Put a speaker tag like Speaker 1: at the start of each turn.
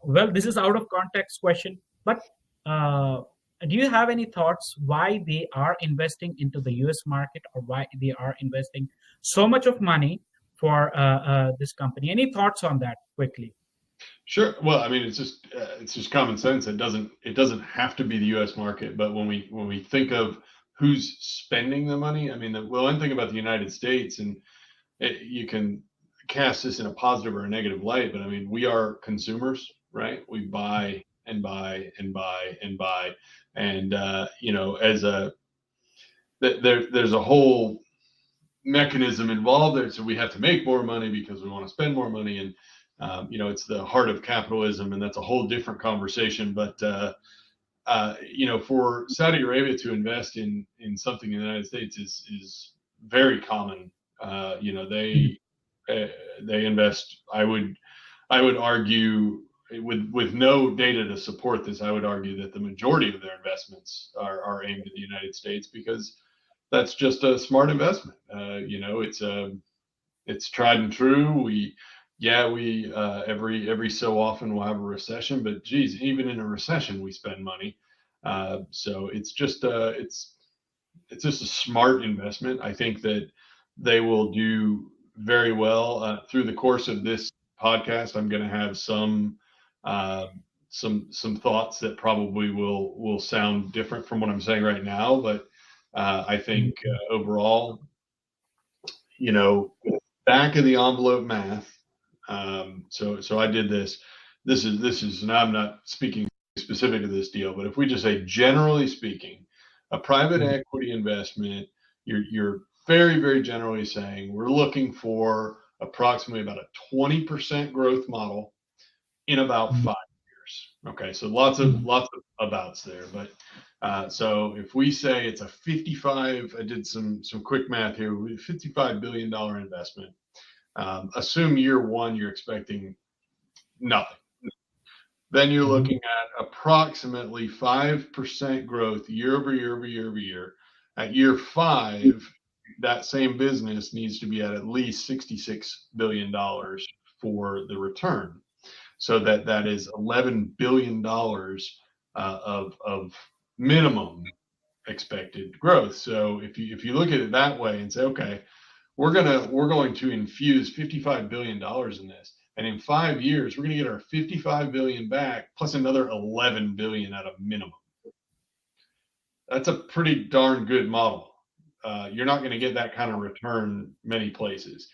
Speaker 1: Well, this is out of context question, but uh, do you have any thoughts why they are investing into the US market, or why they are investing so much of money for this company? Any thoughts on that quickly?
Speaker 2: Sure. Well, I mean, it's just common sense. It doesn't have to be the U.S. market, but when we think of who's spending the money, I mean, the one thing about the United States, and you can cast this in a positive or a negative light, but I mean, we are consumers, right? We buy and buy and buy and buy, and as there's a whole mechanism involved there. So we have to make more money because we want to spend more money, and it's the heart of capitalism, and that's a whole different conversation. But for Saudi Arabia to invest in something in the United States is very common. They invest. I would argue, with no data to support this, I would argue that the majority of their investments are aimed at the United States, because that's just a smart investment. It's tried and true. We every so often we'll have a recession, but geez, even in a recession we spend money. So it's just a smart investment. I think that they will do very well. Through the course of this podcast, I'm going to have uh, some thoughts that probably will sound different from what I'm saying right now, but I think overall, you know, back of the envelope math. So I did this. This is, and I'm not speaking specific to this deal, but if we just say generally speaking, a private equity investment, you're very, very generally saying we're looking for approximately about a 20% growth model in about 5 years. Okay, so lots of abouts there, but so if we say it's a 55, I did some quick math here, $55 billion investment. Assume year one you're expecting nothing. Then you're looking at approximately 5% growth year over year over year over year. At year five, that same business needs to be at least $66 billion for the return. So that is $11 billion of minimum expected growth. So if you look at it that way and say, okay, we're going to infuse $55 billion in this, and in 5 years we're going to get our 55 billion back plus another 11 billion at a minimum. That's a pretty darn good model. You're not going to get that kind of return many places.